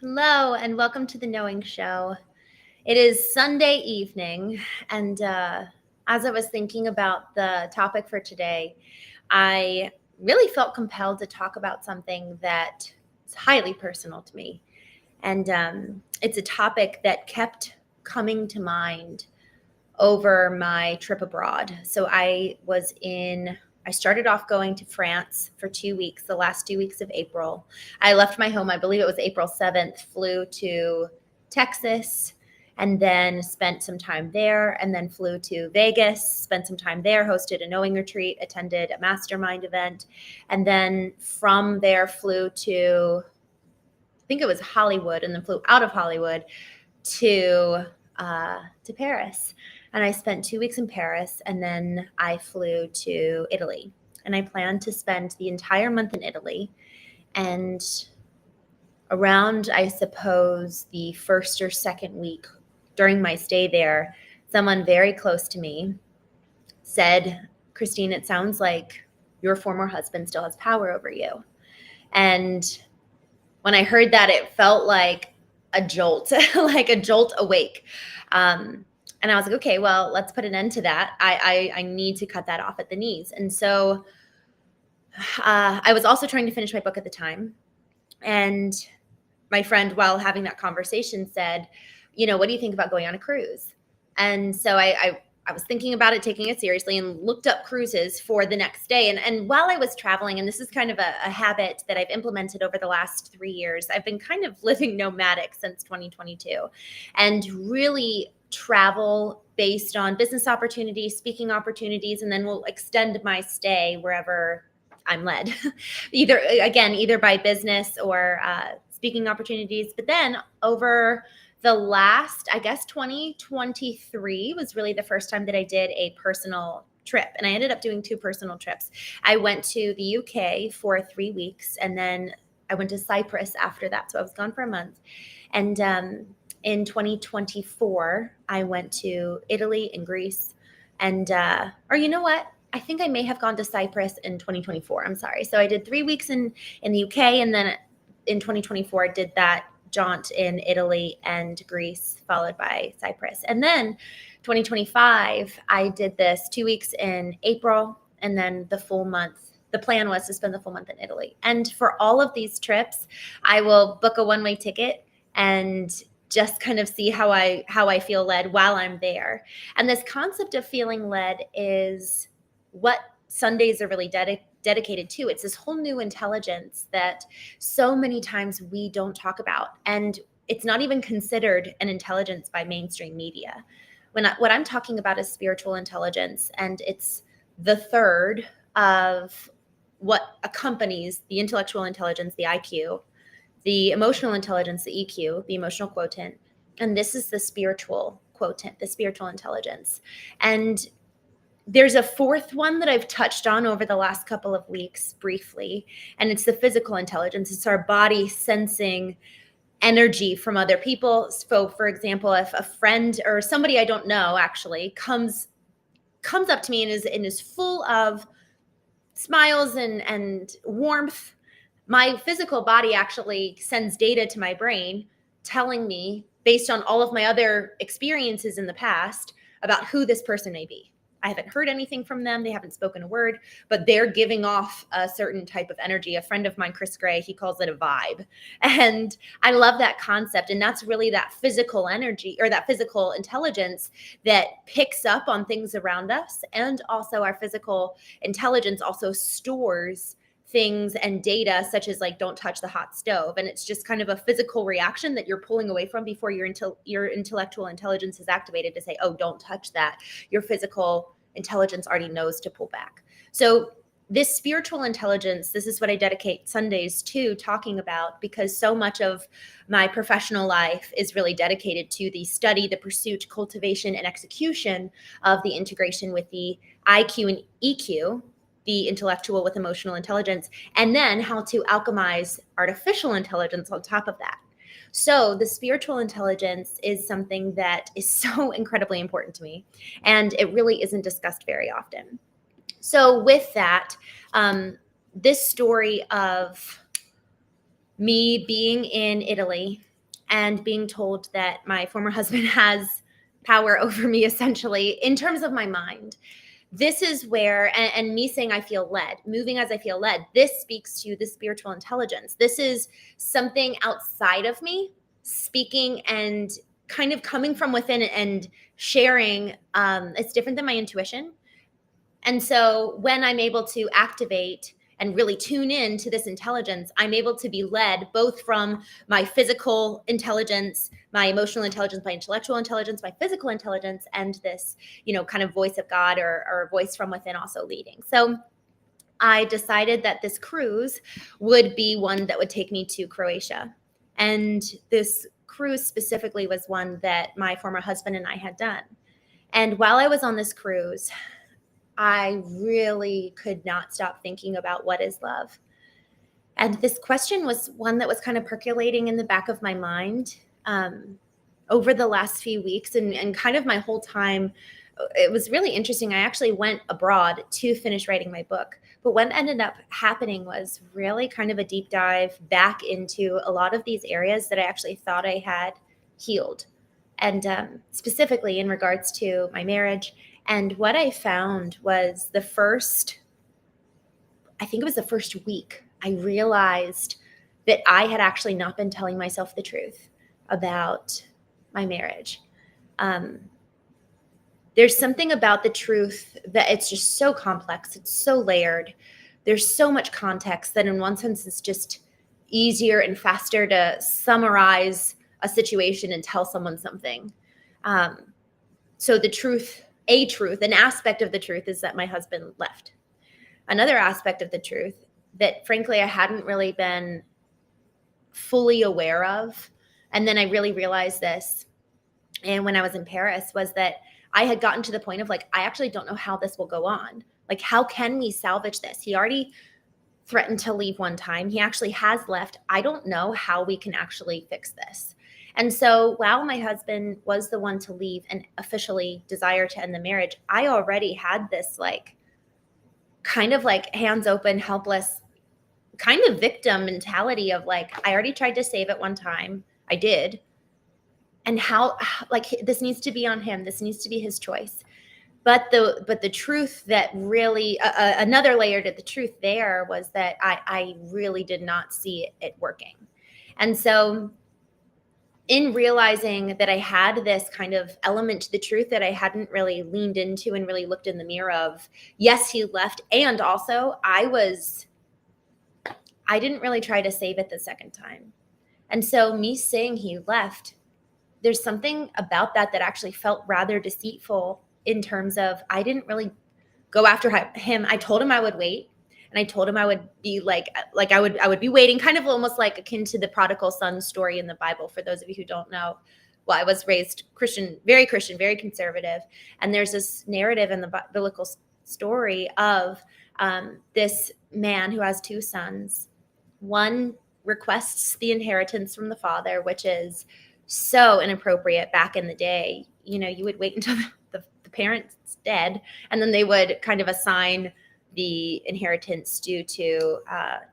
Hello, and welcome to the Knowing Show. It is Sunday evening, and as I was thinking about the topic for today, I really felt compelled to talk about something that is highly personal to me. And it's a topic that kept coming to mind over my trip abroad. So I started off going to France for 2 weeks, the last 2 weeks of April. I left my home, I believe it was April 7th, flew to Texas, and then spent some time there, and then flew to Vegas, spent some time there, hosted a knowing retreat, attended a mastermind event, and then from there flew to, I think it was Hollywood, and then flew out of Hollywood to Paris. And I spent 2 weeks in Paris, and then I flew to Italy. And I planned to spend the entire month in Italy. And around, I suppose, the first or second week during my stay there, someone very close to me said, "Christine, it sounds like your former husband still has power over you." And when I heard that, it felt like a jolt, like a jolt awake. And I was like, okay, well, let's put an end to that. I need to cut that off at the knees. And so I was also trying to finish my book at the time. And my friend, while having that conversation, said, what do you think about going on a cruise? And so I was thinking about it, taking it seriously, and looked up cruises for the next day. And while I was traveling, and this is kind of a habit that I've implemented over the last 3 years, I've been kind of living nomadic since 2022 and really travel based on business opportunities, speaking opportunities, and then will extend my stay wherever I'm led, either by business or speaking opportunities. But then over the last, I guess 2023 was really the first time that I did a personal trip. And I ended up doing 2 personal trips. I went to the UK for 3 weeks, and then I went to Cyprus after that. So I was gone for a month. And in 2024, I went to Italy and Greece. And, or you know what? I think I may have gone to Cyprus in 2024. I'm sorry. So I did 3 weeks in the UK, and then in 2024, I did that jaunt in Italy and Greece, followed by Cyprus. And then 2025, I did this 2 weeks in April, and then the full month. The plan was to spend the full month in Italy. And for all of these trips, I will book a one-way ticket and just kind of see how I feel led while I'm there. And this concept of feeling led is what Sundays are really dedicated to. It's this whole new intelligence that so many times we don't talk about, and it's not even considered an intelligence by mainstream media. What I'm talking about is spiritual intelligence, and it's the third of what accompanies the intellectual intelligence, the IQ, the emotional intelligence, the EQ, the emotional quotient, and this is the spiritual quotient, the spiritual intelligence. And there's a fourth one that I've touched on over the last couple of weeks briefly, and it's the physical intelligence. It's our body sensing energy from other people. So, for example, if a friend or somebody I don't know actually comes up to me and is full of smiles and warmth, my physical body actually sends data to my brain telling me, based on all of my other experiences in the past, about who this person may be. I haven't heard anything from them. They haven't spoken a word, but they're giving off a certain type of energy. A friend of mine, Chris Gray, he calls it a vibe. And I love that concept. And that's really that physical energy, or that physical intelligence that picks up on things around us. And also our physical intelligence also stores things and data, such as like, don't touch the hot stove. And it's just kind of a physical reaction that you're pulling away from before your intellectual intelligence is activated to say, oh, don't touch that. Your physical intelligence already knows to pull back. So this spiritual intelligence, this is what I dedicate Sundays to talking about, because so much of my professional life is really dedicated to the study, the pursuit, cultivation, and execution of the integration with the IQ and EQ, the intellectual with emotional intelligence, and then how to alchemize artificial intelligence on top of that. So the spiritual intelligence is something that is so incredibly important to me, and it really isn't discussed very often. So with that, this story of me being in Italy and being told that my former husband has power over me, essentially, in terms of my mind. This is where, and me saying I feel led, moving as I feel led, this speaks to the spiritual intelligence. This is something outside of me speaking and kind of coming from within and sharing. It's different than my intuition. And so when I'm able to activate and really tune in to this intelligence, I'm able to be led both from my physical intelligence, my emotional intelligence, my intellectual intelligence, my physical intelligence, and this, kind of voice of God or voice from within also leading. So I decided that this cruise would be one that would take me to Croatia. And this cruise specifically was one that my former husband and I had done. And while I was on this cruise, I really could not stop thinking about what is love. And this question was one that was kind of percolating in the back of my mind over the last few weeks and kind of my whole time. It was really interesting. I actually went abroad to finish writing my book. But what ended up happening was really kind of a deep dive back into a lot of these areas that I actually thought I had healed. And specifically in regards to my marriage. And what I found was the first week, I realized that I had actually not been telling myself the truth about my marriage. There's something about the truth that it's just so complex. It's so layered. There's so much context that in one sense it's just easier and faster to summarize a situation and tell someone something. So the truth, an aspect of the truth is that my husband left. Another aspect of the truth that frankly I hadn't really been fully aware of, and then I really realized this, and when I was in Paris, was that I had gotten to the point of I actually don't know how this will go on. How can we salvage this? He already threatened to leave one time. He actually has left. I don't know how we can actually fix this. And so while my husband was the one to leave and officially desire to end the marriage, I already had this kind of hands open, helpless, kind of victim mentality of I already tried to save it one time. I did. And how this needs to be on him. This needs to be his choice. But the truth that really, another layer to the truth there was that I really did not see it working. And so in realizing that I had this kind of element to the truth that I hadn't really leaned into and really looked in the mirror of, yes, he left. And also I didn't really try to save it the second time. And so me saying he left, there's something about that actually felt rather deceitful in terms of I didn't really go after him. I told him I would wait. And I told him I would be I would be waiting, kind of almost akin to the prodigal son story in the Bible. For those of you who don't know, well, I was raised Christian, very conservative. And there's this narrative in the biblical story of this man who has two sons. One requests the inheritance from the father, which is so inappropriate back in the day. You would wait until the parent's dead, and then they would kind of assign the inheritance due to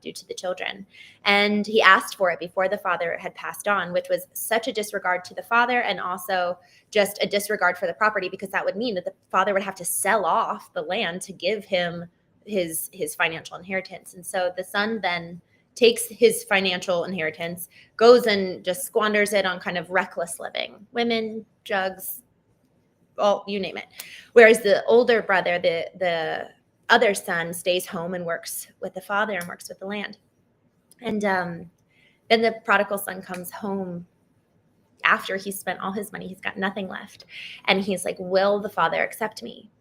the children. And he asked for it before the father had passed on, which was such a disregard to the father and also just a disregard for the property, because that would mean that the father would have to sell off the land to give him his financial inheritance. And so the son then takes his financial inheritance, goes and just squanders it on kind of reckless living, women, drugs, well, you name it. Whereas the older brother, the other son, stays home and works with the father and works with the land. And then the prodigal son comes home after he's spent all his money. He's got nothing left. And he's like, will the father accept me?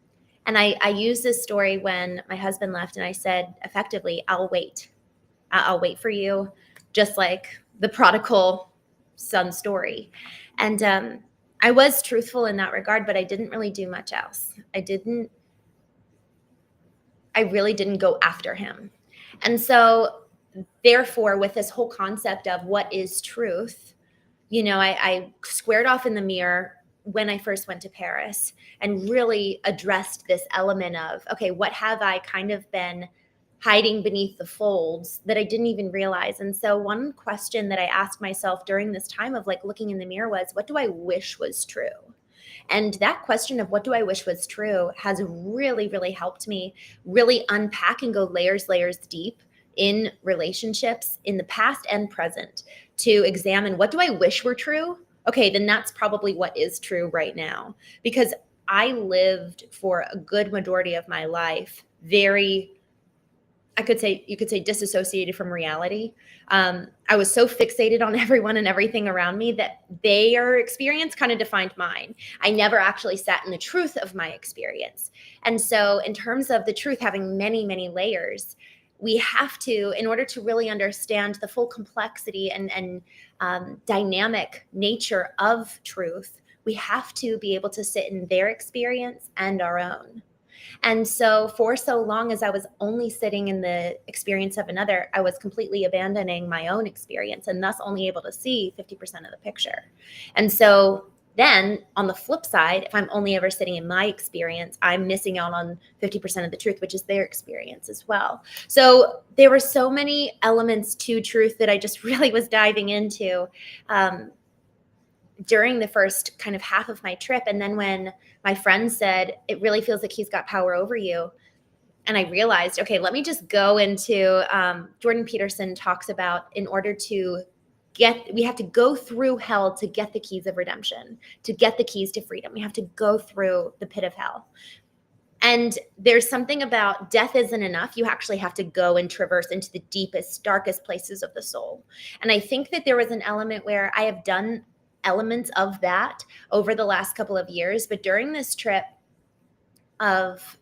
And I used this story when my husband left, and I said, effectively, I'll wait. I'll wait for you, just like the prodigal son story. And I was truthful in that regard, but I didn't really do much else. I really didn't go after him. And so therefore, with this whole concept of what is truth, I squared off in the mirror when I first went to Paris and really addressed this element of, okay, what have I kind of been hiding beneath the folds that I didn't even realize. And so one question that I asked myself during this time of like looking in the mirror was, what do I wish was true? And that question of what do I wish was true has really, really helped me really unpack and go layers deep in relationships in the past and present to examine what do I wish were true? Okay, then that's probably what is true right now. Because I lived for a good majority of my life very, you could say disassociated from reality. I was so fixated on everyone and everything around me that their experience kind of defined mine. I never actually sat in the truth of my experience. And so in terms of the truth having many, many layers, we have to, in order to really understand the full complexity and dynamic nature of truth, we have to be able to sit in their experience and our own. And so for so long as I was only sitting in the experience of another, I was completely abandoning my own experience and thus only able to see 50% of the picture. And so then on the flip side, if I'm only ever sitting in my experience, I'm missing out on 50% of the truth, which is their experience as well. So there were so many elements to truth that I just really was diving into during the first kind of half of my trip. And then when my friend said, it really feels like he's got power over you. And I realized, okay, let me just go into, Jordan Peterson talks about in order to we have to go through hell to get the keys of redemption, to get the keys to freedom. We have to go through the pit of hell. And there's something about death isn't enough. You actually have to go and traverse into the deepest, darkest places of the soul. And I think that there was an element where I have done elements of that over the last couple of years. But during this trip of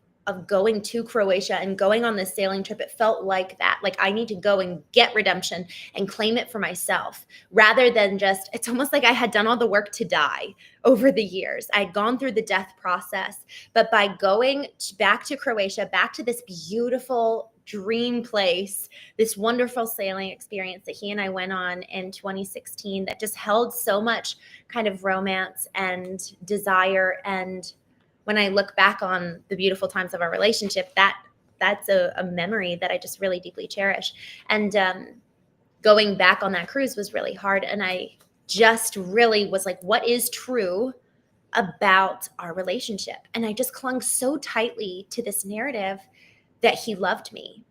going to Croatia and going on this sailing trip, it felt like that. Like I need to go and get redemption and claim it for myself rather than just, it's almost like I had done all the work to die over the years. I'd gone through the death process, but by going back to Croatia, back to this beautiful dream place, this wonderful sailing experience that he and I went on in 2016 that just held so much kind of romance and desire. And when I look back on the beautiful times of our relationship, that's a memory that I just really deeply cherish. And going back on that cruise was really hard. And I just really was like, what is true about our relationship? And I just clung so tightly to this narrative that he loved me.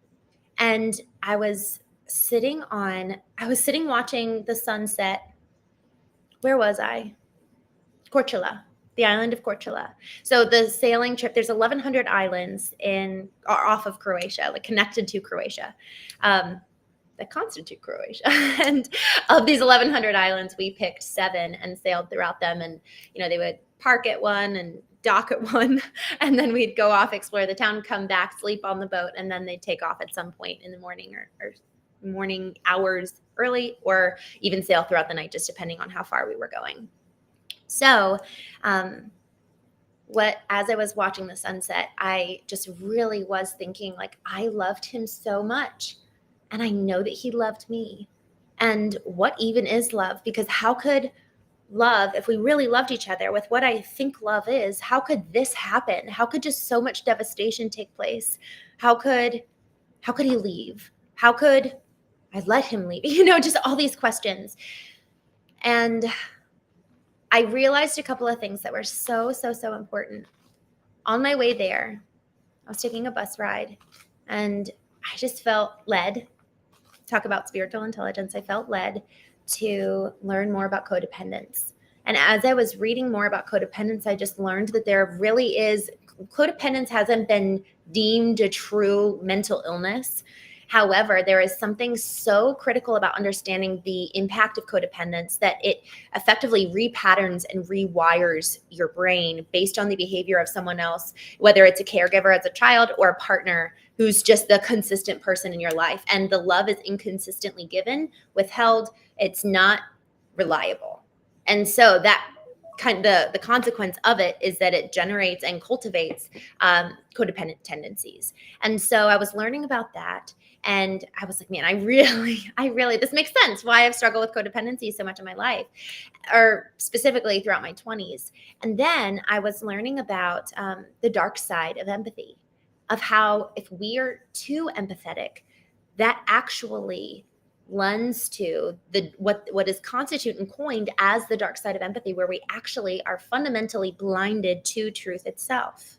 And I was sitting watching the sunset. Where was I? Korčula, the island of Korčula. So the sailing trip, there's 1,100 islands off of Croatia, like connected to Croatia, that constitute Croatia. And of these 1,100 islands, we picked 7 and sailed throughout them. And, they would park at one and dock at one, and then we'd go off, explore the town, come back, sleep on the boat, and then they'd take off at some point in the morning or morning hours early, or even sail throughout the night, just depending on how far we were going. So as I was watching the sunset, I just really was thinking, like, I loved him so much, and I know that he loved me. And what even is love? Because how could love, if we really loved each other with what I think love is, how could this happen? How could just so much devastation take place? How could he leave? How could I let him leave? Just all these questions. And I realized a couple of things that were so important. On my way there, I was taking a bus ride, and I just felt led, talk about spiritual intelligence, I felt led to learn more about codependence. And as I was reading more about codependence, I just learned that there really is, codependence hasn't been deemed a true mental illness. However, there is something so critical about understanding the impact of codependence that it effectively repatterns and rewires your brain based on the behavior of someone else, whether it's a caregiver as a child or a partner who's just the consistent person in your life. And the love is inconsistently given, withheld, it's not reliable. And so that the consequence of it is that it generates and cultivates codependent tendencies. And so I was learning about that. And I was like, man, I really, this makes sense why I've struggled with codependency so much in my life, or specifically throughout my 20s. And then I was learning about the dark side of empathy, of how if we are too empathetic, that actually lends to what is constituted and coined as the dark side of empathy, where we actually are fundamentally blinded to truth itself.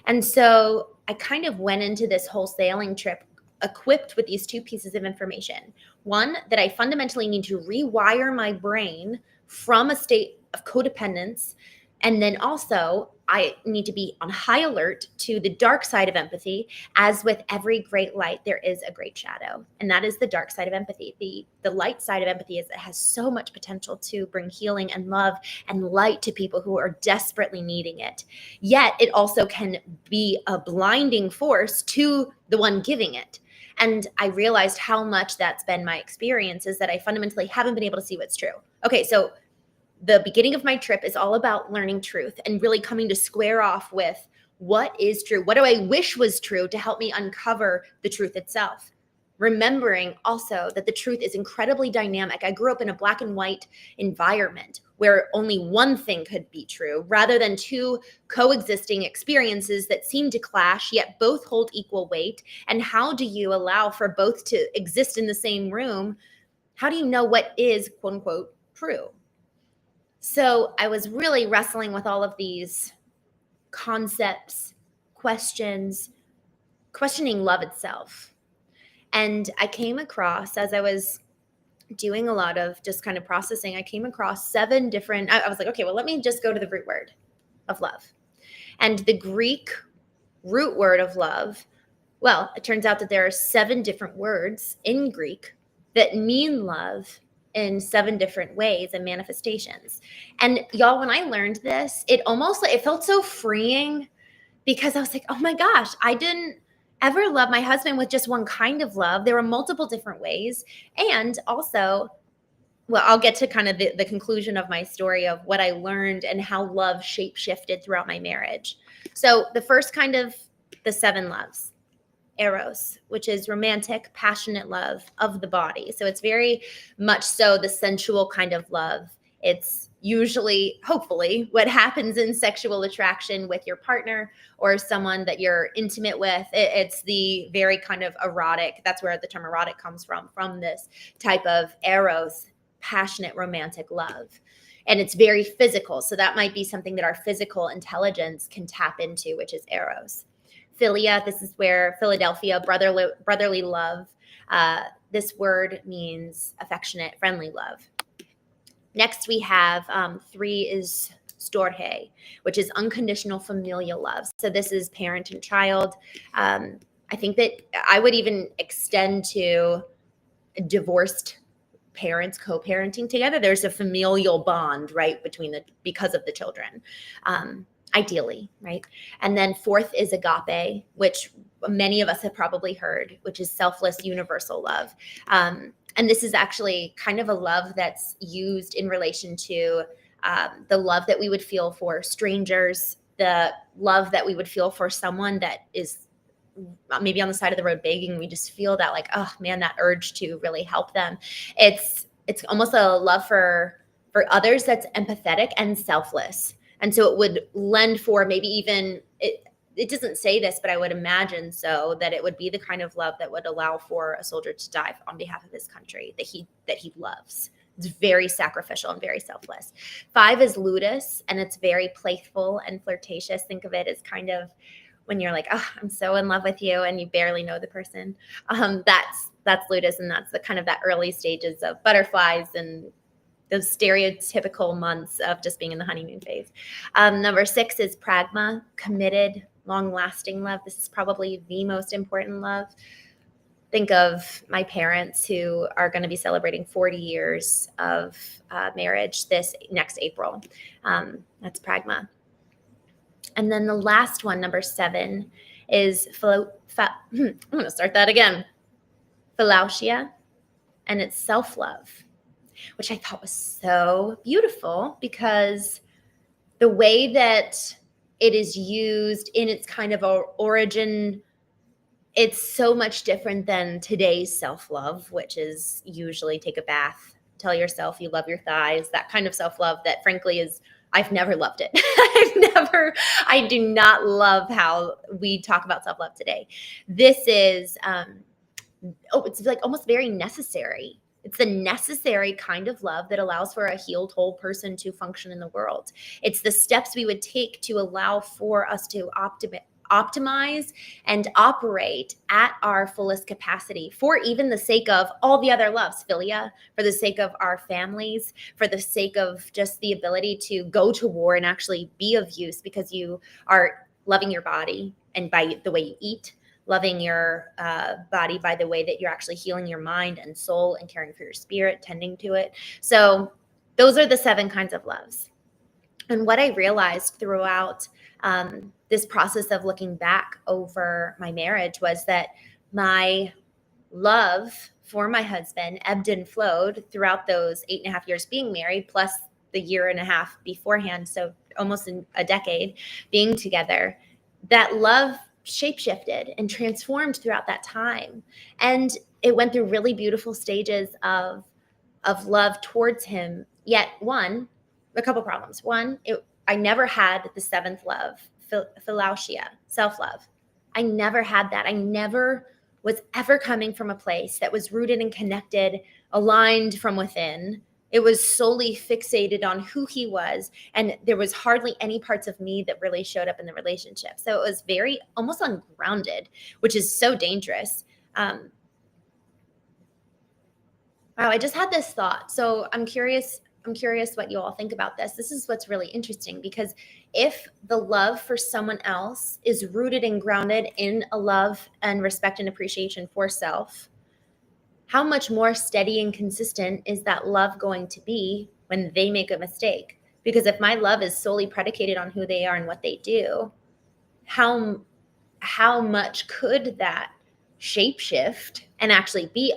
And so I kind of went into this whole sailing trip equipped with these two pieces of information. One, that I fundamentally need to rewire my brain from a state of codependence. And then also, I need to be on high alert to the dark side of empathy. As with every great light, there is a great shadow. And that is the dark side of empathy. The light side of empathy is it has so much potential to bring healing and love and light to people who are desperately needing it. Yet it also can be a blinding force to the one giving it. And I realized how much that's been my experience, is that I fundamentally haven't been able to see what's true. Okay, so the beginning of my trip is all about learning truth and really coming to square off with what is true. What do I wish was true to help me uncover the truth itself? Remembering also that the truth is incredibly dynamic. I grew up in a black and white environment where only one thing could be true, rather than two coexisting experiences that seem to clash, yet both hold equal weight. And how do you allow for both to exist in the same room? How do you know what is, quote unquote, true? So I was really wrestling with all of these concepts, questions, questioning love itself. And I came across, as I was doing a lot of just kind of processing, I came across 7 different, I was like, okay, well, let me just go to the root word of love. And the Greek root word of love, well, it turns out that there are 7 different words in Greek that mean love in 7 different ways and manifestations. And y'all, when I learned this, it felt so freeing, because I was like, oh my gosh, I didn't ever love my husband with just one kind of love. There were multiple different ways. And also, well, I'll get to kind of the conclusion of my story of what I learned and how love shape-shifted throughout my marriage. So the first kind of the 7 loves. Eros, which is romantic, passionate love of the body. So it's very much so the sensual kind of love. It's usually, hopefully, what happens in sexual attraction with your partner or someone that you're intimate with. It's the very kind of erotic, that's where the term erotic comes from this type of Eros, passionate, romantic love. And it's very physical. So that might be something that our physical intelligence can tap into, which is Eros. Philia, this is where Philadelphia, brotherly love. This word means affectionate, friendly love. Next, we have 3 is 𝚘𝚎, which is unconditional familial love. So this is parent and child. I think that I would even extend to divorced parents co-parenting together. There's a familial bond, right, because of the children. Ideally, right? And then 4th is agape, which many of us have probably heard, which is selfless, universal love. And this is actually kind of a love that's used in relation to the love that we would feel for strangers, the love that we would feel for someone that is maybe on the side of the road begging. We just feel that like, oh man, that urge to really help them. It's almost a love for others that's empathetic and selfless. And so it would lend for maybe even, it doesn't say this, but I would imagine so, that it would be the kind of love that would allow for a soldier to die on behalf of his country that he loves. It's very sacrificial and very selfless. 5 is ludus, and it's very playful and flirtatious. Think of it as kind of when you're like, oh, I'm so in love with you, and you barely know the person. That's ludus, and that's the kind of that early stages of butterflies and those stereotypical months of just being in the honeymoon phase. Number 6 is pragma, committed, long-lasting love. This is probably the most important love. Think of my parents who are going to be celebrating 40 years of marriage this next April. That's pragma. And then the last one, number 7, is I'm going to start that again. 𝚘𝚑𝚊𝚝, and it's self-love, which I thought was so beautiful, because the way that it is used in its kind of origin, it's so much different than today's self-love, which is usually take a bath, tell yourself you love your thighs, that kind of self-love that frankly is I've never loved it. I do not love how we talk about self-love today. This is, it's like almost very necessary. It's the necessary kind of love that allows for a healed, whole person to function in the world. It's the steps we would take to allow for us to optimize and operate at our fullest capacity for even the sake of all the other loves, philia, for the sake of our families, for the sake of just the ability to go to war and actually be of use because you are loving your body and by the way you eat, loving your body by the way that you're actually healing your mind and soul and caring for your spirit, tending to it. So those are the 7 kinds of loves. And what I realized throughout this process of looking back over my marriage was that my love for my husband ebbed and flowed throughout those 8.5 years being married, plus the 1.5 years beforehand. So almost a decade being together. That love shapeshifted and transformed throughout that time. And it went through really beautiful stages of love towards him. Yet a couple problems. One, I never had the 7th love, 𝚆𝚑𝚊𝚅, self-love. I never had that. I never was ever coming from a place that was rooted and connected, aligned from within. It was solely fixated on who he was, and there was hardly any parts of me that really showed up in the relationship. So it was very almost ungrounded, which is so dangerous. Wow, I just had this thought. So I'm curious what you all think about this. This is what's really interesting, because if the love for someone else is rooted and grounded in a love and respect and appreciation for self, how much more steady and consistent is that love going to be when they make a mistake? Because if my love is solely predicated on who they are and what they do, how much could that shapeshift and actually be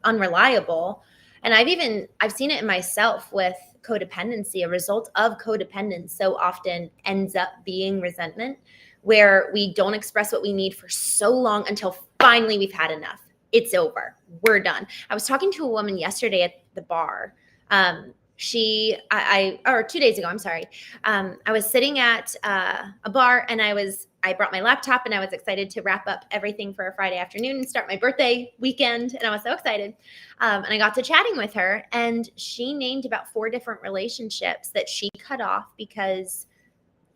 unreliable? And I've seen it in myself with codependency. A result of codependence so often ends up being resentment, where we don't express what we need for so long until finally we've had enough. It's over. We're done. I was talking to a woman yesterday at the bar. Or 2 days ago, I'm sorry. I was sitting at a bar, and I brought my laptop, and I was excited to wrap up everything for a Friday afternoon and start my birthday weekend. And I was so excited. And I got to chatting with her, and she named about 4 different relationships that she cut off because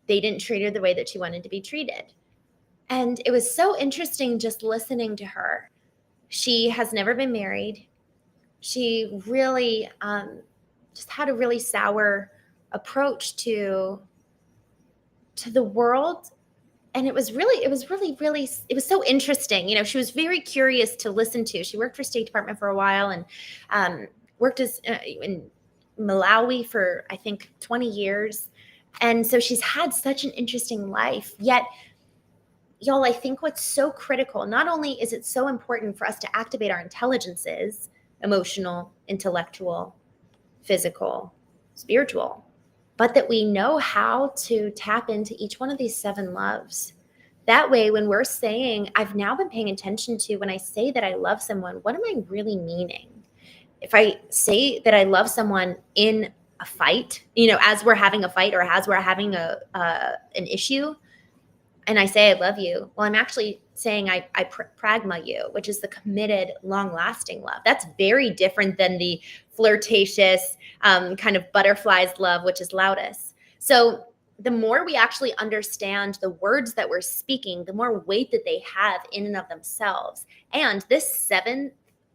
they didn't treat her the way that she wanted to be treated. And it was so interesting just listening to her. She has never been married. She really just had a really sour approach to the world. And it was so interesting. You know, she was very curious to listen to. She worked for State Department for a while and worked as in Malawi for, I think, 20 years. And so she's had such an interesting life. Yet, y'all, I think what's so critical, not only is it so important for us to activate our intelligences, emotional, intellectual, physical, spiritual, but that we know how to tap into each one of these 7 loves. That way, when we're saying, I've now been paying attention to when I say that I love someone, what am I really meaning? If I say that I love someone in a fight, as we're having a fight or as we're having an issue, and I say I love you, well, I'm actually saying I pragma you, which is the committed, long-lasting love. That's very different than the flirtatious kind of butterflies love, which is loudest. So the more we actually understand the words that we're speaking, the more weight that they have in and of themselves. And this 7th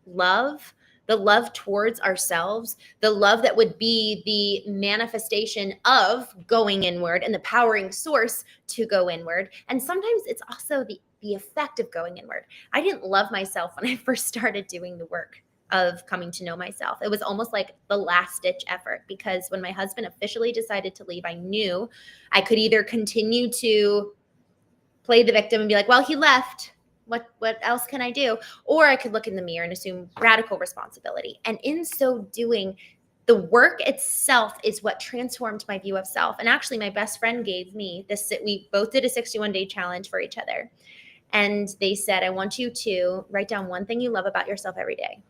love, the love towards ourselves, the love that would be the manifestation of going inward and the powering source to go inward. And sometimes it's also the effect of going inward. I didn't love myself when I first started doing the work of coming to know myself. It was almost like the last ditch effort, because when my husband officially decided to leave, I knew I could either continue to play the victim and be like, well, he left. What else can I do? Or I could look in the mirror and assume radical responsibility. And in so doing, the work itself is what transformed my view of self. And actually, my best friend gave me this. We both did a 61-day challenge for each other. And they said, I want you to write down one thing you love about yourself every day.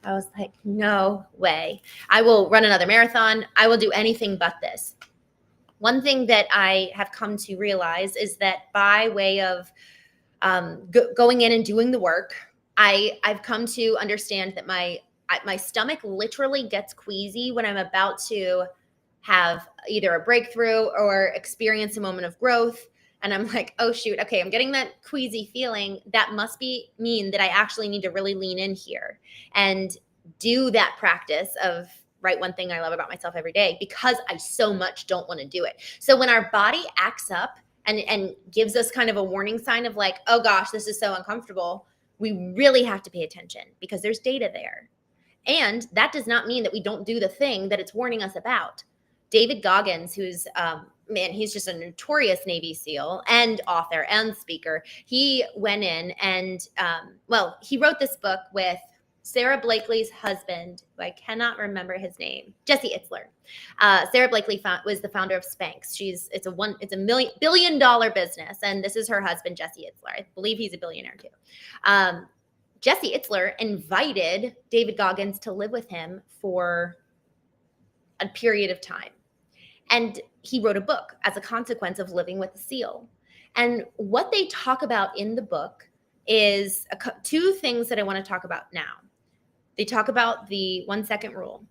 I was like, no way. I will run another marathon. I will do anything but this. One thing that I have come to realize is that by way of going in and doing the work, I've come to understand that my stomach literally gets queasy when I'm about to have either a breakthrough or experience a moment of growth. And I'm like, oh shoot, okay, I'm getting that queasy feeling. That must mean that I actually need to really lean in here and do that practice of write one thing I love about myself every day, because I so much don't want to do it. So when our body acts up and gives us kind of a warning sign of like, oh gosh, this is so uncomfortable, we really have to pay attention because there's data there. And that does not mean that we don't do the thing that it's warning us about. David Goggins, who's he's just a notorious Navy SEAL and author and speaker. He went in and he wrote this book with Sarah Blakely's husband, who I cannot remember his name, Jesse Itzler. Sarah Blakely was the founder of Spanx. It's a billion-dollar business, and this is her husband, Jesse Itzler. I believe he's a billionaire too. Jesse Itzler invited David Goggins to live with him for a period of time. And he wrote a book as a consequence of living with a SEAL. And what they talk about in the book is two things that I want to talk about now. They talk about the 1 second rule.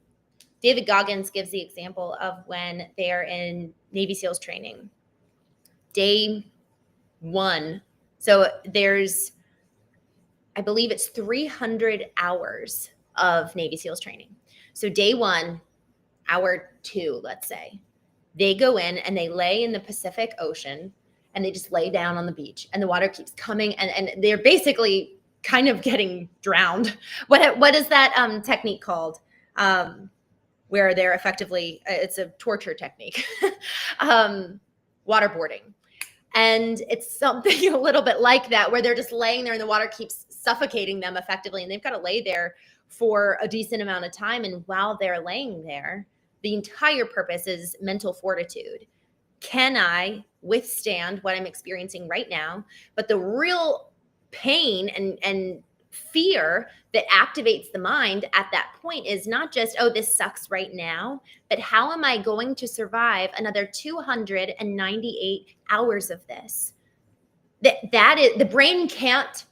David Goggins gives the example of when they're in Navy SEALs training. Day 1. So I believe it's 300 hours of Navy SEALs training. So day 1, hour 2, let's say, they go in and they lay in the Pacific Ocean and they just lay down on the beach and the water keeps coming and they're basically kind of getting drowned. What is that technique called? Where they're effectively, it's a torture technique, waterboarding. And it's something a little bit like that, where they're just laying there and the water keeps suffocating them effectively. And they've got to lay there for a decent amount of time. And while they're laying there, the entire purpose is mental fortitude. Can I withstand what I'm experiencing right now? But the real pain and fear that activates the mind at that point is not just, oh, this sucks right now, but how am I going to survive another 298 hours of this? That is, the brain shuts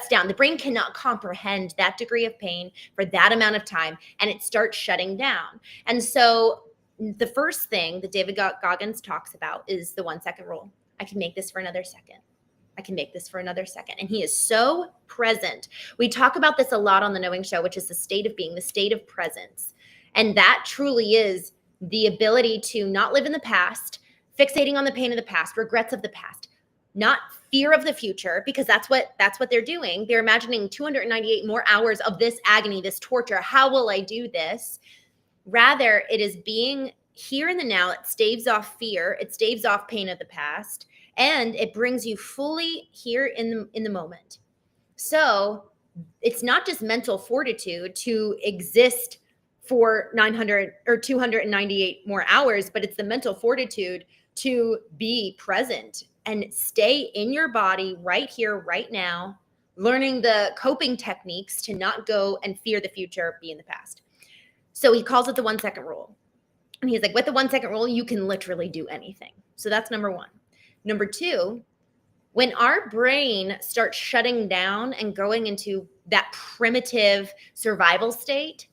down. The brain cannot comprehend that degree of pain for that amount of time, and it starts shutting down. And so the first thing that David Goggins talks about is the 1 second rule. I can make this for another second. I can make this for another second. And he is so present. We talk about this a lot on the Knowing Show, which is the state of being, the state of presence. And that truly is the ability to not live in the past, fixating on the pain of the past, regrets of the past, not fear of the future, because that's what they're doing. They're imagining 298 more hours of this agony, this torture. How will I do this? Rather, it is being here in the now. It staves off fear. It staves off pain of the past. And it brings you fully here in the moment. So it's not just mental fortitude to exist for 900 or 298 more hours, but it's the mental fortitude to be present and stay in your body right here, right now, learning the coping techniques to not go and fear the future, be in the past. So he calls it the 1 second rule. And he's like, with the 1 second rule, you can literally do anything. So that's number 1. Number 2, when our brain starts shutting down and going into that primitive survival state,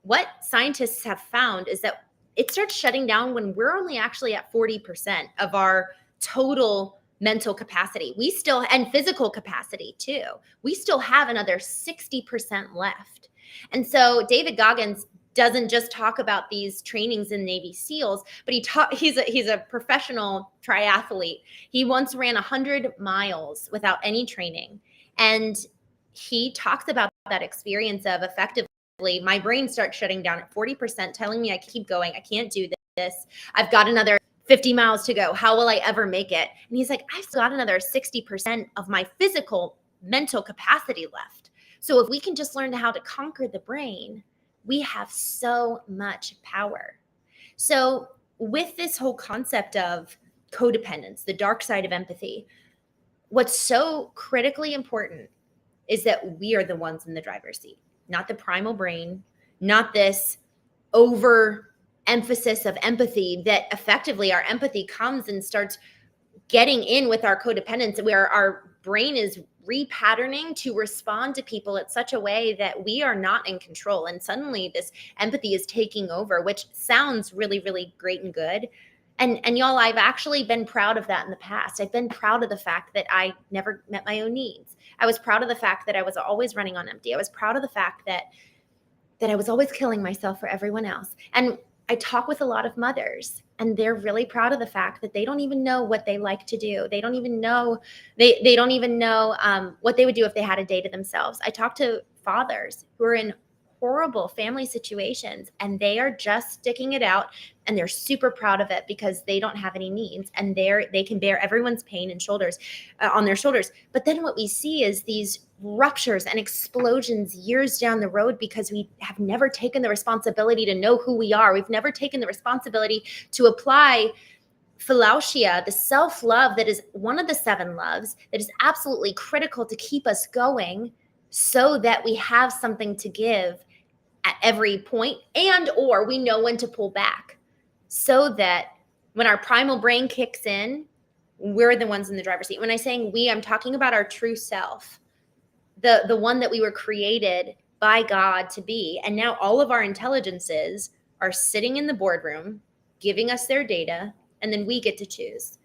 what scientists have found is that it starts shutting down when we're only actually at 40% of our total mental capacity. And physical capacity too. We still have another 60% left. And so David Goggins doesn't just talk about these trainings in Navy SEALs, but he's a professional triathlete. He once ran 100 miles without any training. And he talks about that experience of effectively, my brain starts shutting down at 40%, telling me I keep going. I can't do this. I've got another 50 miles to go. How will I ever make it? And he's like, I've got another 60% of my physical mental capacity left. So if we can just learn how to conquer the brain, we have so much power. So with this whole concept of codependence, the dark side of empathy, what's so critically important is that we are the ones in the driver's seat, not the primal brain, not this over emphasis of empathy, that effectively our empathy comes and starts getting in with our codependence, where our brain is repatterning to respond to people in such a way that we are not in control. And suddenly this empathy is taking over, which sounds really, really great and good. And y'all, I've actually been proud of that in the past. I've been proud of the fact that I never met my own needs. I was proud of the fact that I was always running on empty. I was proud of the fact that I was always killing myself for everyone else. And I talk with a lot of mothers, and they're really proud of the fact that they don't even know what they like to do. They don't even know, they don't even know what they would do if they had a day to themselves. I talk to fathers who are in horrible family situations, and they are just sticking it out, and they're super proud of it because they don't have any needs, and they can bear everyone's pain and shoulders on their shoulders. But then what we see is these ruptures and explosions years down the road because we have never taken the responsibility to know who we are. We've never taken the responsibility to apply 𝚆𝚑𝚊𝚆𝚅, the self-love that is one of the 7 loves that is absolutely critical to keep us going, so that we have something to give at every point, and or we know when to pull back, so that when our primal brain kicks in, we're the ones in the driver's seat. When I'm saying we, I'm talking about our true self, the one that we were created by God to be. And now all of our intelligences are sitting in the boardroom, giving us their data, and then we get to choose.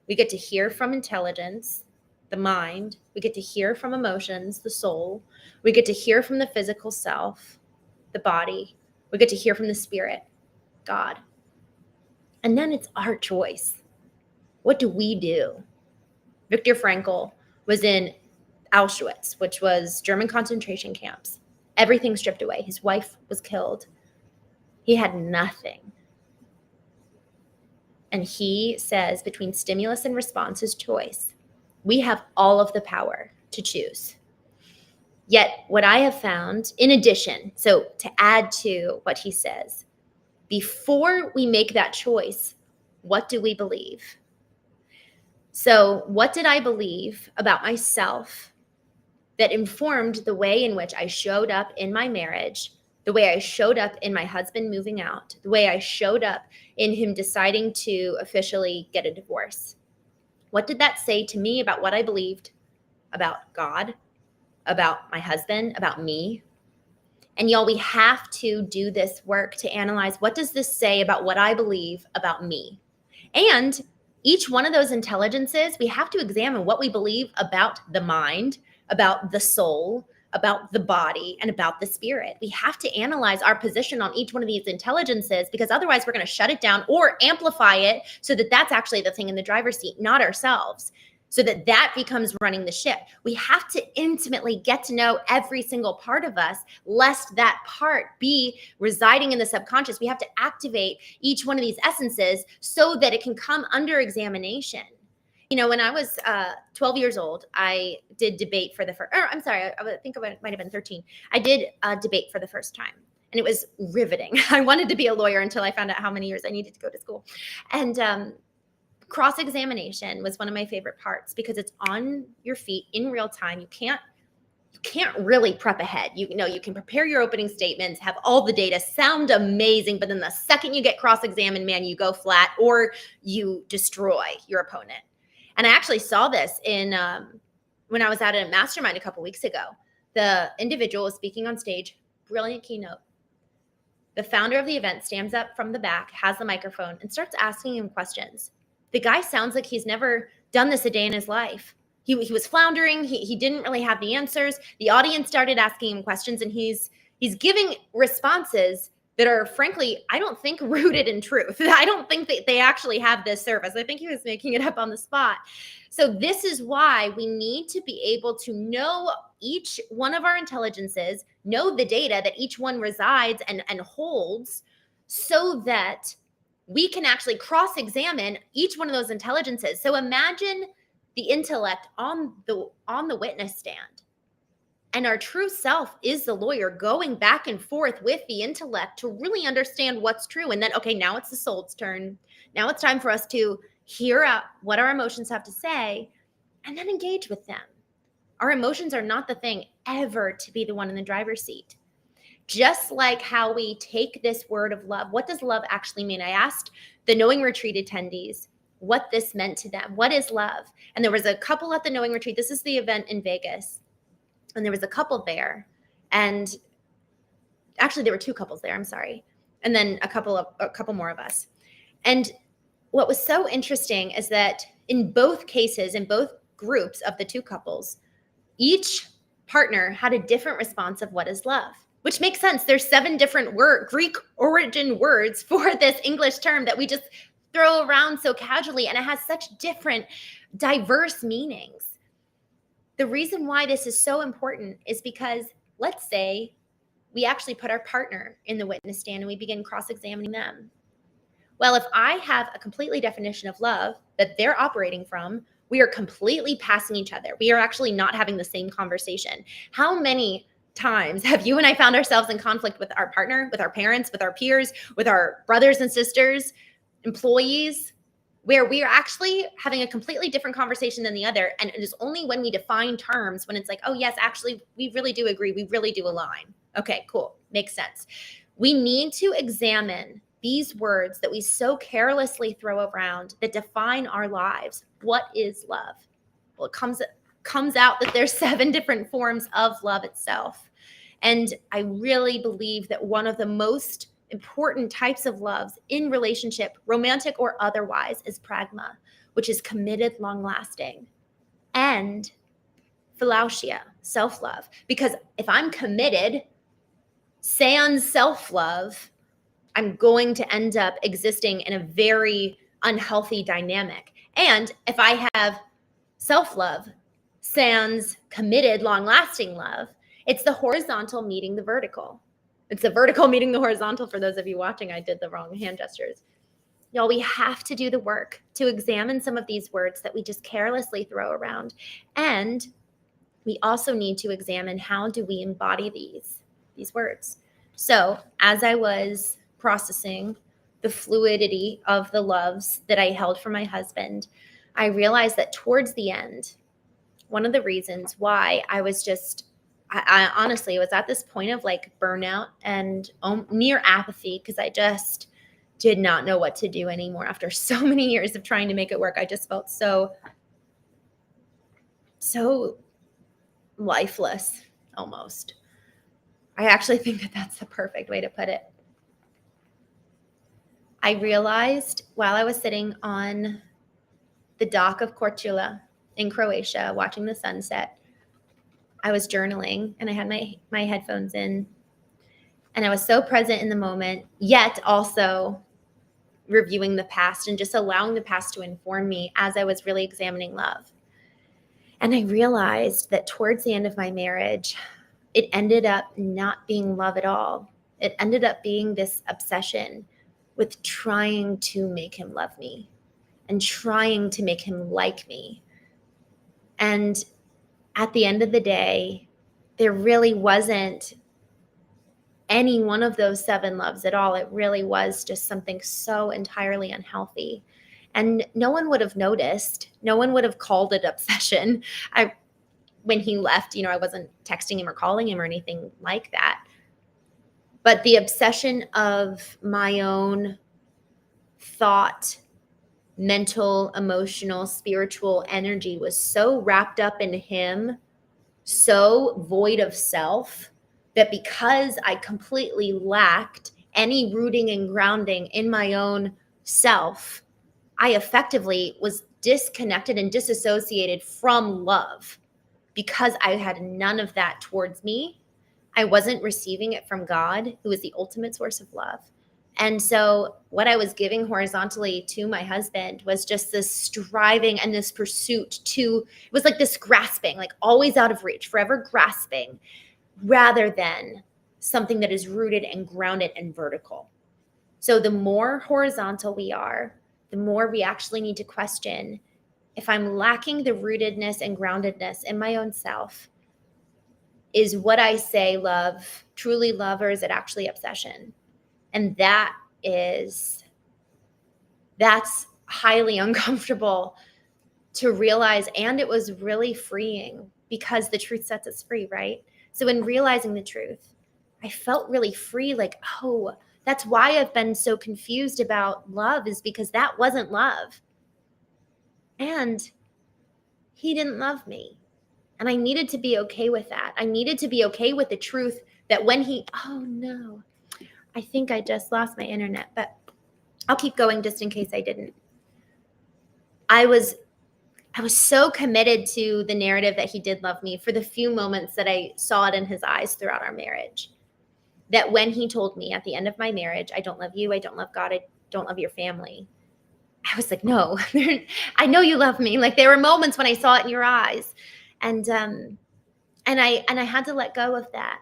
We get to hear from intelligence, the mind. We get to hear from emotions, the soul. We get to hear from the physical self, the body. We get to hear from the spirit, God. And then it's our choice. What do we do? Viktor Frankl was in Auschwitz, which was German concentration camps. Everything stripped away. His wife was killed. He had nothing. And he says, between stimulus and response, his choice, we have all of the power to choose. Yet what I have found, in addition, so to add to what he says, before we make that choice, what do we believe? So what did I believe about myself that informed the way in which I showed up in my marriage, the way I showed up in my husband moving out, the way I showed up in him deciding to officially get a divorce? What did that say to me about what I believed about God, about my husband, about me? And y'all, we have to do this work to analyze, what does this say about what I believe about me? And each one of those intelligences, we have to examine what we believe about the mind, about the soul, about the body, and about the spirit. We have to analyze our position on each one of these intelligences, because otherwise we're going to shut it down or amplify it so that that's actually the thing in the driver's seat, not ourselves, so that that becomes running the ship. We have to intimately get to know every single part of us, lest that part be residing in the subconscious. We have to activate each one of these essences so that it can come under examination. You know, when I was 12 years old, I did debate for the first, I think I might have been 13. I did debate for the first time, and it was riveting. I wanted to be a lawyer until I found out how many years I needed to go to school. And cross-examination was one of my favorite parts, because it's on your feet in real time. You can't really prep ahead. You know, you can prepare your opening statements, have all the data, sound amazing, but then the second you get cross-examined, man, you go flat or you destroy your opponent. And I actually saw this in when I was at a mastermind a couple weeks ago. The individual was speaking on stage, brilliant keynote. The founder of the event stands up from the back, has the microphone, and starts asking him questions. The guy sounds like he's never done this a day in his life. He was floundering. He didn't really have the answers. The audience started asking him questions, and he's giving responses that are, frankly, I don't think rooted in truth. I don't think that they actually have this service. I think he was making it up on the spot. So this is why we need to be able to know each one of our intelligences, know the data that each one resides and holds, so that we can actually cross-examine each one of those intelligences. So imagine the intellect on the witness stand, and our true self is the lawyer, going back and forth with the intellect to really understand what's true. And then, okay, now it's the soul's turn. Now it's time for us to hear out what our emotions have to say and then engage with them. Our emotions are not the thing ever to be the one in the driver's seat. Just like how we take this word of love, what does love actually mean? I asked the Knowing Retreat attendees what this meant to them. What is love? And there was a couple at the Knowing Retreat. This is the event in Vegas. And there was a couple there. And actually, there were two couples there. I'm sorry. And then a couple more of us. And what was so interesting is that in both cases, in both groups of the two couples, each partner had a different response of what is love, which makes sense. There's 7 different Greek origin words for this English term that we just throw around so casually, and it has such different, diverse meanings. The reason why this is so important is because, let's say we actually put our partner in the witness stand and we begin cross-examining them. Well, if I have a completely definition of love that they're operating from, we are completely passing each other. We are actually not having the same conversation. How many times have you and I found ourselves in conflict with our partner, with our parents, with our peers, with our brothers and sisters, employees, where we are actually having a completely different conversation than the other? And it is only when we define terms, when it's like, oh yes, actually, we really do agree. We really do align. Okay, cool. Makes sense. We need to examine these words that we so carelessly throw around that define our lives. What is love? Well, it comes out that there's 7 different forms of love itself. And I really believe that one of the most important types of loves in relationship, romantic or otherwise, is pragma, which is committed, long-lasting, and 𝚆𝚑𝚊𝚆𝚅, self-love. Because if I'm committed, sans self-love, I'm going to end up existing in a very unhealthy dynamic. And if I have self-love, sans committed, long-lasting love, it's the horizontal meeting the vertical. It's the vertical meeting the horizontal. For those of you watching, I did the wrong hand gestures. Y'all, we have to do the work to examine some of these words that we just carelessly throw around. And we also need to examine, how do we embody these words? So as I was processing the fluidity of the loves that I held for my husband, I realized that towards the end, one of the reasons why I was just, I honestly was at this point of like burnout and near apathy, because I just did not know what to do anymore. After so many years of trying to make it work, I just felt so lifeless almost. I actually think that that's the perfect way to put it. I realized while I was sitting on the dock of 𝚘𝚑𝚡 in Croatia, watching the sunset, I was journaling and I had my headphones in, and I was so present in the moment, yet also reviewing the past and just allowing the past to inform me as I was really examining love. And I realized that towards the end of my marriage, it ended up not being love at all. It ended up being this obsession with trying to make him love me and trying to make him like me. And at the end of the day, there really wasn't any one of those 7 loves at all. It really was just something so entirely unhealthy. And no one would have noticed. No one would have called it obsession. When he left, I wasn't texting him or calling him or anything like that. But the obsession of my own thought, mental, emotional, spiritual energy was so wrapped up in him, so void of self, that because I completely lacked any rooting and grounding in my own self, I effectively was disconnected and disassociated from love. Because I had none of that towards me, I wasn't receiving it from God, who is the ultimate source of love. And so what I was giving horizontally to my husband was just this striving and this pursuit it was like this grasping, like always out of reach, forever grasping, rather than something that is rooted and grounded and vertical. So the more horizontal we are, the more we actually need to question, if I'm lacking the rootedness and groundedness in my own self, is what I say love truly love, or is it actually obsession? And that's highly uncomfortable to realize. And it was really freeing, because the truth sets us free, right? So in realizing the truth, I felt really free. Like, oh, that's why I've been so confused about love, is because that wasn't love. And he didn't love me. And I needed to be okay with that. I needed to be okay with the truth that when oh no, I think I just lost my internet, but I'll keep going just in case I didn't. I was so committed to the narrative that he did love me for the few moments that I saw it in his eyes throughout our marriage, that when he told me at the end of my marriage, I don't love you, I don't love God, I don't love your family, I was like, no, I know you love me. Like, there were moments when I saw it in your eyes. And I had to let go of that.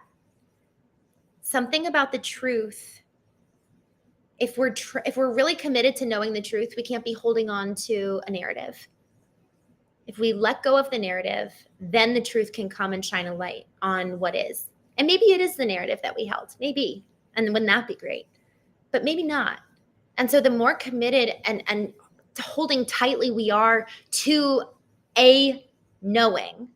Something about the truth. If we're really committed to knowing the truth, we can't be holding on to a narrative. If we let go of the narrative, then the truth can come and shine a light on what is. And maybe it is the narrative that we held, maybe. And wouldn't that be great? But maybe not. And so the more committed and holding tightly we are to a knowing,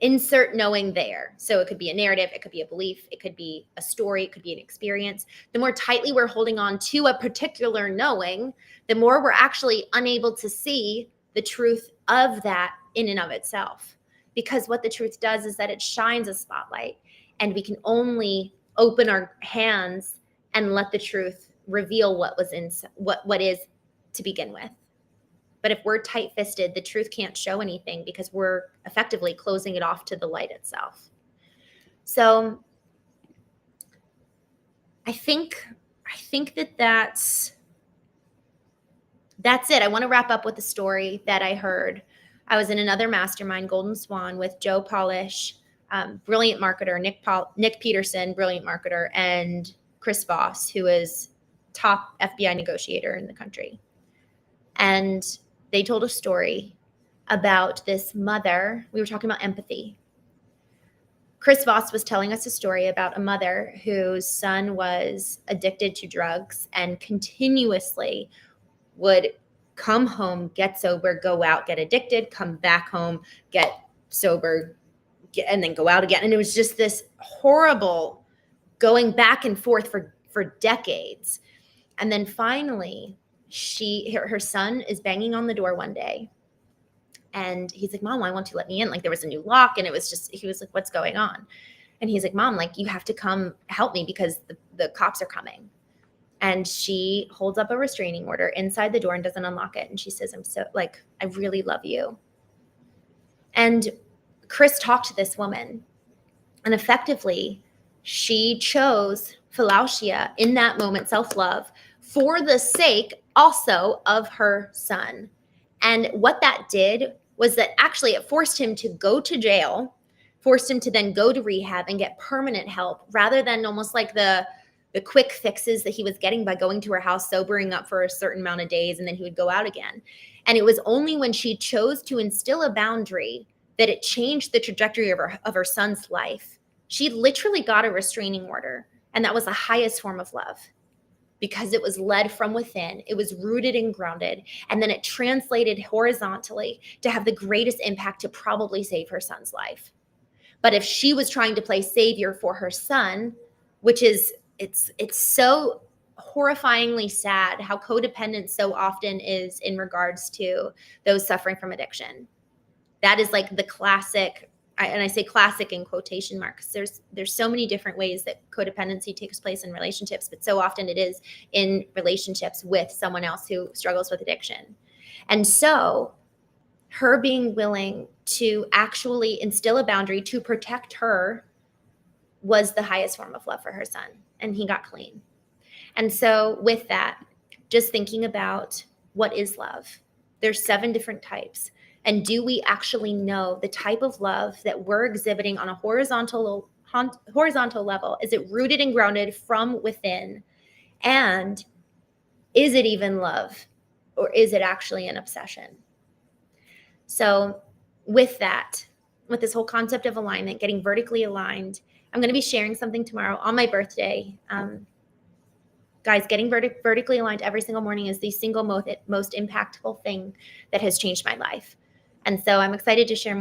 insert knowing there. So it could be a narrative, it could be a belief, it could be a story, it could be an experience. The more tightly we're holding on to a particular knowing, the more we're actually unable to see the truth of that in and of itself. Because what the truth does is that it shines a spotlight, and we can only open our hands and let the truth reveal what was in what is to begin with. But if we're tight-fisted, the truth can't show anything because we're effectively closing it off to the light itself. So I think that's it. I want to wrap up with a story that I heard. I was in another mastermind, Golden Swan, with Joe Polish, brilliant marketer, Nick Peterson, brilliant marketer, and Chris Voss, who is top FBI negotiator in the country. And they told a story about this mother. We were talking about empathy. Chris Voss was telling us a story about a mother whose son was addicted to drugs and continuously would come home, get sober, go out, get addicted, come back home, get sober, and then go out again. And it was just this horrible going back and forth for decades. And then finally, her son is banging on the door one day, and he's like, Mom, why won't you let me in? Like, there was a new lock, and it was just, he was like, what's going on? And he's like, Mom, like, you have to come help me because the cops are coming. And she holds up a restraining order inside the door and doesn't unlock it. And she says, I really love you. And Chris talked to this woman, and effectively she chose 𝚆𝚑𝚡 in that moment, self-love, for the sake also of her son. And what that did was that actually it forced him to go to jail, forced him to then go to rehab and get permanent help, rather than almost like the quick fixes that he was getting by going to her house, sobering up for a certain amount of days, and then he would go out again. And it was only when she chose to instill a boundary that it changed the trajectory of her son's life. She literally got a restraining order, and that was the highest form of love, because it was led from within. It was rooted and grounded, and then it translated horizontally to have the greatest impact to probably save her son's life. But if she was trying to play savior for her son, which is, it's so horrifyingly sad how codependent so often is in regards to those suffering from addiction. That is like the classic, and I say classic in quotation marks. There's so many different ways that codependency takes place in relationships, but so often it is in relationships with someone else who struggles with addiction. And so her being willing to actually instill a boundary to protect her was the highest form of love for her son, and he got clean. And so with that, just thinking about what is love. There's 7 different types. And do we actually know the type of love that we're exhibiting on a horizontal level? Is it rooted and grounded from within? And is it even love, or is it actually an obsession? So with that, with this whole concept of alignment, getting vertically aligned, I'm going to be sharing something tomorrow on my birthday. Guys, getting vertically aligned every single morning is the single most impactful thing that has changed my life. And so I'm excited to share more.